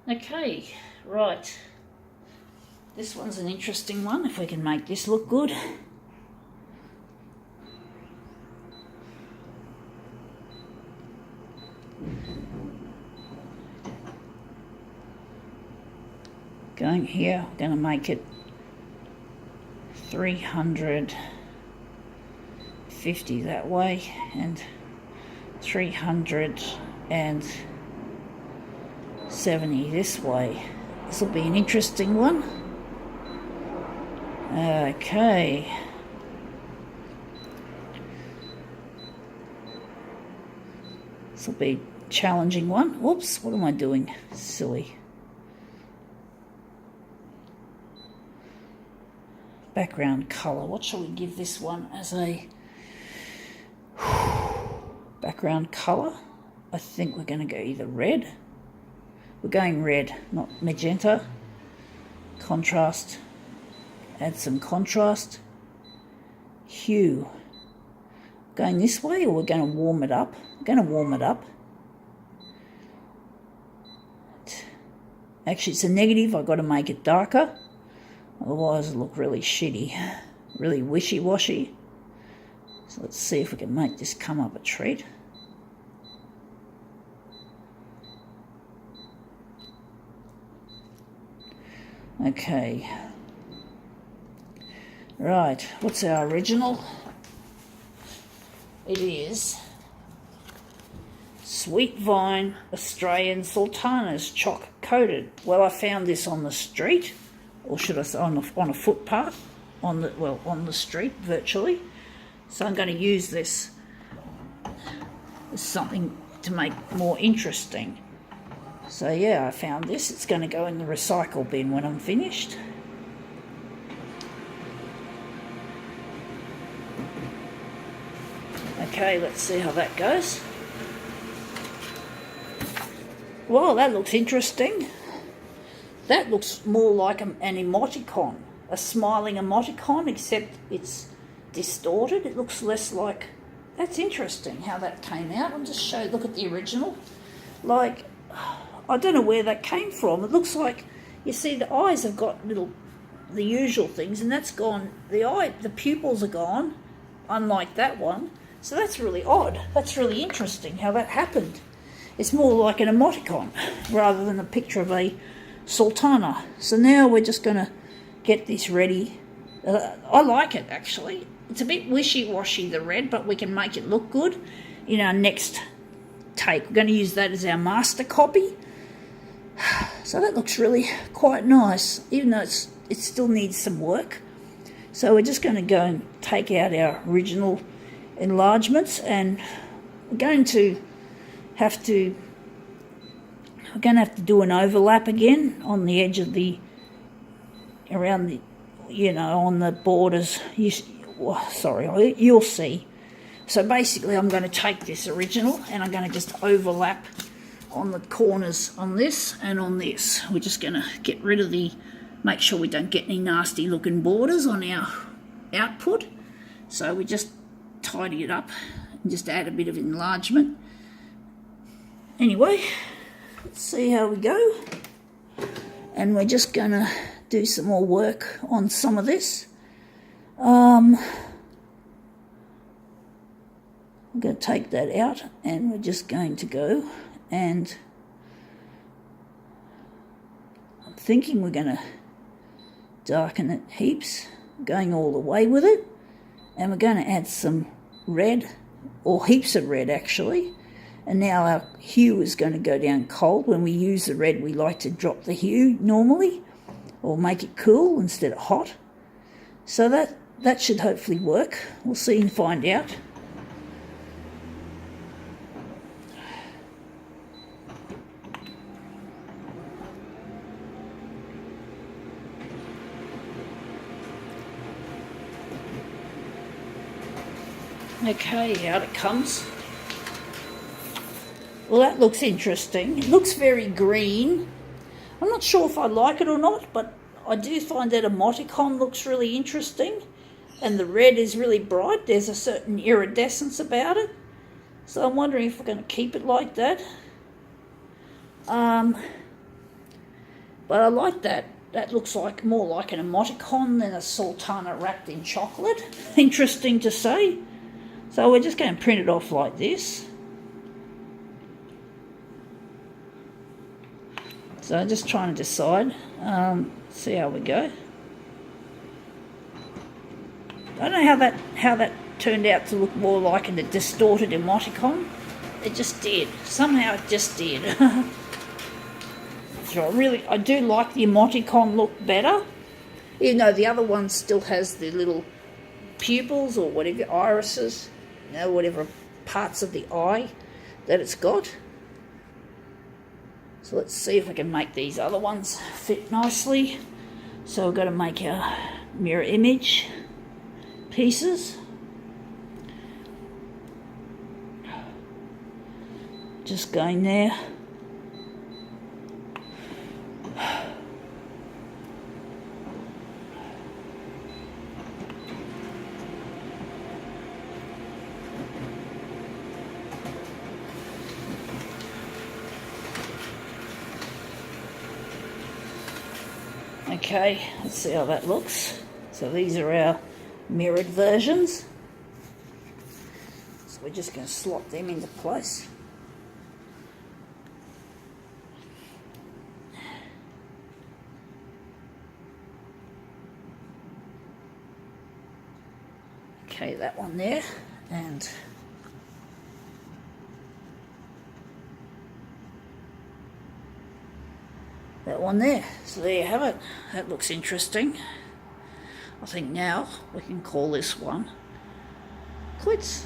Okay, right. This one's an interesting one, if we can make this look good. Going here, I'm going to make it 350 that way and 370 this way. This will be an interesting one. Okay. This will be a challenging one. Whoops, what am I doing? Silly. Background colour. What shall we give this one as a background colour? I think we're going to go either red. We're going red, not magenta. Contrast. Add some contrast. Hue. Going this way, or we're going to warm it up? We're going to warm it up. Actually, it's a negative. I've got to make it darker. Otherwise it'll look really shitty, really wishy-washy. So let's see if we can make this come up a treat. Okay. Right, what's our original? It is Sweet Vine Australian Sultanas chalk coated. Well, I found this on the street. Or should I say on a footpath, on the street virtually. So I'm going to use this as something to make more interesting. So yeah, I found this. It's going to go in the recycle bin when I'm finished. Okay, let's see how that goes. Well, that looks interesting. That looks more like an emoticon, a smiling emoticon, except it's distorted. It looks less like... That's interesting how that came out. I'll just look at the original. Like, I don't know where that came from. It looks like, you see, the eyes have got the usual things, and that's gone. The pupils are gone, unlike that one. So that's really odd. That's really interesting how that happened. It's more like an emoticon rather than a picture of a sultana. So now we're just going to get this ready. I like it, actually. It's a bit wishy-washy, the red, but we can make it look good in our next take. We're going to use that as our master copy. So that looks really quite nice, even though it still needs some work. So we're just going to go and take out our original enlargements, and we're going to have to do an overlap again on the edge of around the, on the borders. You'll see. So basically I'm going to take this original and I'm going to just overlap on the corners on this and on this. We're just going to get rid of make sure we don't get any nasty looking borders on our output. So we just tidy it up and just add a bit of enlargement. Anyway, let's see how we go. And we're just going to do some more work on some of this. I'm going to take that out, and we're just going to go, and I'm thinking we're going to darken it heaps, going all the way with it, and we're going to add some red, or heaps of red actually. And now our hue is going to go down cold. When we use the red, we like to drop the hue normally, or make it cool instead of hot. So that should hopefully work. We'll see and find out. Okay, out it comes. Well, that looks interesting. It looks very green. I'm not sure if I like it or not, but I do find that emoticon looks really interesting. And the red is really bright. There's a certain iridescence about it. So I'm wondering if we're going to keep it like that. But I like that. That looks like more like an emoticon than a sultana wrapped in chocolate. Interesting to say. So we're just going to print it off like this. So I'm just trying to decide. See how we go. I don't know how that turned out to look more like a distorted emoticon. It just did. Somehow it just did. So I do like the emoticon look better, even though the other one still has the little pupils or whatever, irises, whatever parts of the eye that it's got. So let's see if we can make these other ones fit nicely. So we've got to make our mirror image pieces. Just going there. Okay, let's see how that looks. So these are our mirrored versions. So we're just going to slot them into place. Okay, that one there, and that one there. So there you have it. That looks interesting. I think now we can call this one quits.